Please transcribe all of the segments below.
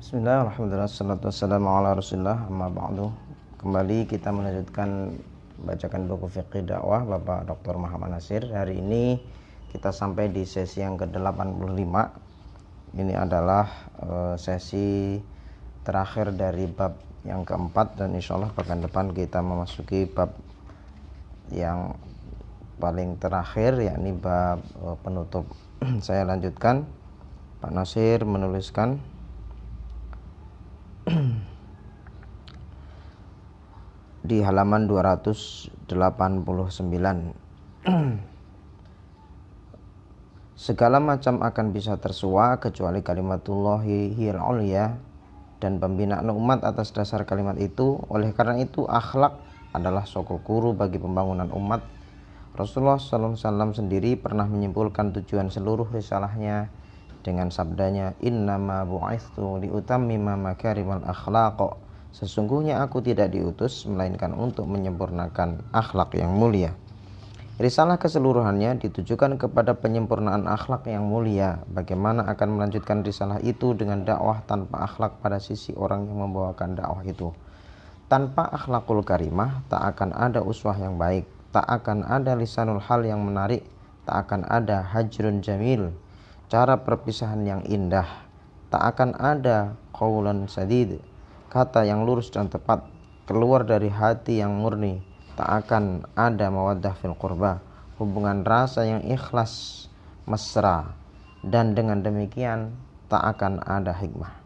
Bismillah, alhamdulillah, salatu wassalamu ala rasulillah, amma ba'du. Kembali kita melanjutkan bacakan buku fiqih dakwah Bapak Dr. Muhammad Nasir. Hari ini kita sampai di sesi yang ke-85. Ini adalah sesi terakhir dari bab yang keempat, dan insya Allah pekan depan kita memasuki bab yang paling terakhir, yakni bab penutup. Saya lanjutkan. Pak Nasir menuliskan, di halaman 289, segala macam akan bisa tersuak kecuali kalimatullahi hiyal ulya dan pembinaan umat atas dasar kalimat itu. Oleh karena itu akhlak adalah sokol guru bagi pembangunan umat. Rasulullah SAW sendiri pernah menyimpulkan tujuan seluruh risalahnya dengan sabdanya, innama bu'itsu liutammima makarimal akhlaq. Sesungguhnya aku tidak diutus melainkan untuk menyempurnakan akhlak yang mulia. Risalah keseluruhannya ditujukan kepada penyempurnaan akhlak yang mulia. Bagaimana akan melanjutkan risalah itu dengan dakwah tanpa akhlak pada sisi orang yang membawakan dakwah itu? Tanpa akhlakul karimah tak akan ada uswah yang baik, tak akan ada lisanul hal yang menarik, tak akan ada hajrun jamil, cara perpisahan yang indah, tak akan ada qaulun sadid, kata yang lurus dan tepat keluar dari hati yang murni, tak akan ada mawaddah fil qurba, hubungan rasa yang ikhlas mesra, dan dengan demikian tak akan ada hikmah.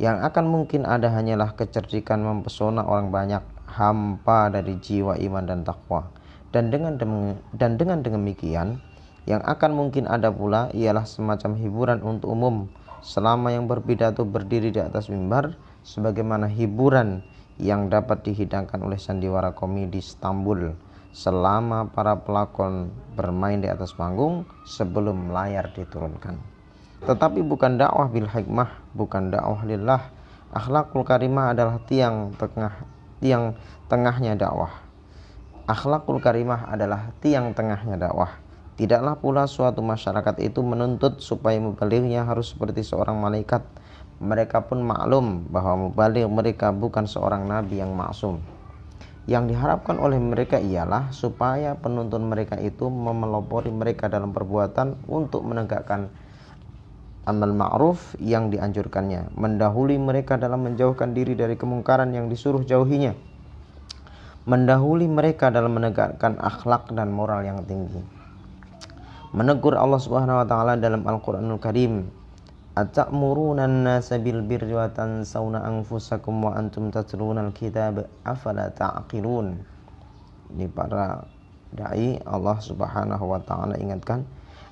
Yang akan mungkin ada hanyalah kecerdikan mempesona orang banyak, hampa dari jiwa iman dan takwa. Dan dengan demikian yang akan mungkin ada pula ialah semacam hiburan untuk umum, selama yang berpidato berdiri di atas mimbar, sebagaimana hiburan yang dapat dihidangkan oleh sandiwara komedi Istanbul selama para pelakon bermain di atas panggung sebelum layar diturunkan. Tetapi bukan dakwah bil hikmah, bukan dakwah lillah. Akhlakul karimah adalah tiang tengahnya dakwah. Akhlakul karimah adalah tiang tengahnya dakwah. Tidaklah pula suatu masyarakat itu menuntut supaya mubalighnya harus seperti seorang malaikat. Mereka pun maklum bahwa mubaligh mereka bukan seorang nabi yang maksum. Yang diharapkan oleh mereka ialah supaya penuntun mereka itu memelopori mereka dalam perbuatan untuk menegakkan amal ma'ruf yang dianjurkannya, mendahului mereka dalam menjauhkan diri dari kemungkaran yang disuruh jauhinya, mendahului mereka dalam menegakkan akhlak dan moral yang tinggi. Menegur Allah Subhanahu wa taala dalam Al-Qur'anul Karim, ata'muruna an-nasa bil birri wa tansawna anfusakum wa antum tatluna al-kitab afala ta'qilun. Ini para dai Allah Subhanahu wa taala ingatkan,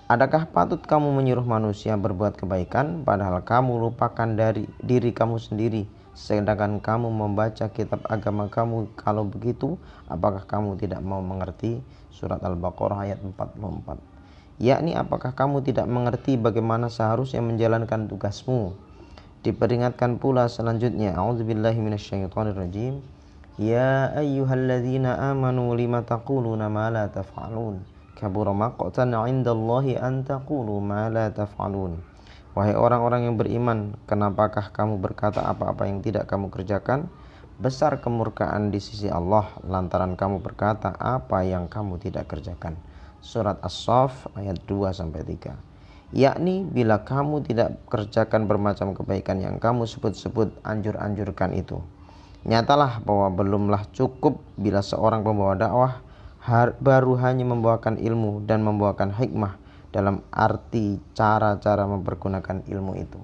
adakah patut kamu menyuruh manusia berbuat kebaikan padahal kamu lupakan dari diri kamu sendiri, sedangkan kamu membaca kitab agama kamu? Kalau begitu, apakah kamu tidak mau mengerti? Surat Al-Baqarah ayat 44. Yakni apakah kamu tidak mengerti bagaimana seharusnya menjalankan tugasmu? Diperingatkan pula selanjutnya, a'udzubillahi minasyaitonirrajim, ya ayyuhalladzina amanu lima taquluna ma la taf'alun kabura maqtan 'indallahi an taqulu ma la taf'alun. Wahai orang-orang yang beriman, kenapakah kamu berkata apa-apa yang tidak kamu kerjakan? Besar kemurkaan di sisi Allah lantaran kamu berkata apa yang kamu tidak kerjakan. Surat As-Saff ayat 2-3. Yakni bila kamu tidak kerjakan bermacam kebaikan yang kamu sebut-sebut anjurkan itu, nyatalah bahwa belumlah cukup bila seorang pembawa dakwah baru hanya membawakan ilmu dan membawakan hikmah dalam arti cara-cara mempergunakan ilmu itu.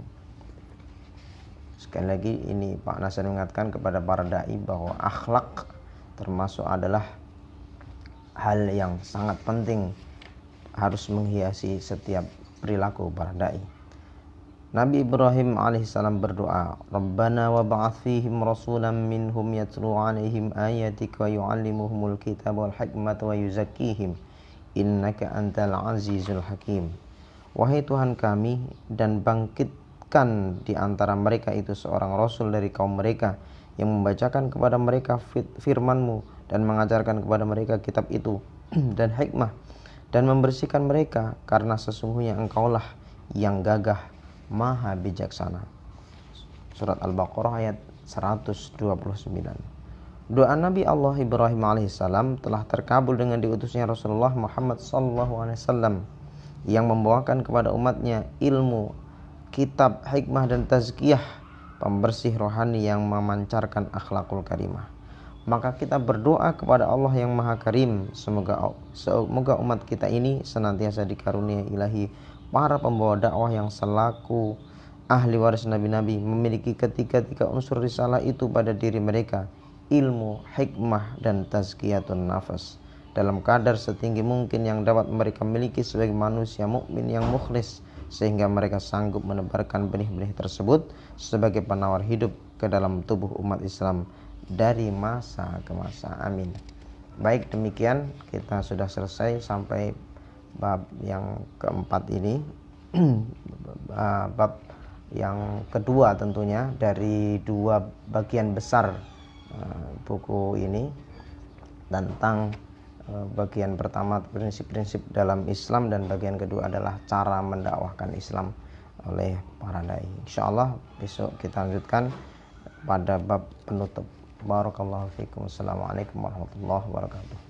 Sekali lagi ini Pak Nasir mengingatkan kepada para dai bahwa akhlak termasuk adalah hal yang sangat penting, harus menghiasi setiap perilaku para dai. Nabi Ibrahim alaihissalam berdoa, Rabbana wa ba'ath fihim rasulan minhum yatlu 'alaihim ayatika wa yu'allimuhumul kitaba wal hikmata wa yuzakkihim innaka antal azizul hakim. Wahai Tuhan kami, dan bangkitkan di antara mereka itu seorang rasul dari kaum mereka yang membacakan kepada mereka firman-Mu dan mengajarkan kepada mereka kitab itu dan hikmah, dan membersihkan mereka, karena sesungguhnya Engkaulah yang gagah maha bijaksana. surat Al-Baqarah ayat 129. Doa Nabi Allah Ibrahim alaihissalam telah terkabul dengan diutusnya Rasulullah Muhammad SAW yang membawakan kepada umatnya ilmu, kitab, hikmah dan tazkiyah, pembersih rohani yang memancarkan akhlakul karimah. Maka kita berdoa kepada Allah yang Maha Karim, semoga umat kita ini senantiasa dikaruniai ilahi para pembawa dakwah yang selaku ahli waris nabi-nabi, memiliki ketiga unsur risalah itu pada diri mereka, ilmu, hikmah dan tazkiyatun nafas, dalam kadar setinggi mungkin yang dapat mereka miliki sebagai manusia mukmin yang mukhlis, sehingga mereka sanggup menebarkan benih-benih tersebut sebagai penawar hidup ke dalam tubuh umat Islam dari masa ke masa. Amin. Baik, demikian kita sudah selesai sampai bab yang keempat ini. Bab yang kedua tentunya dari dua bagian besar buku ini, tentang bagian pertama prinsip-prinsip dalam Islam dan bagian kedua adalah cara mendakwahkan Islam oleh para dai. Insyaallah besok kita lanjutkan pada bab penutup. Barakallahu fikum. Assalamualaikum warahmatullahi wabarakatuh.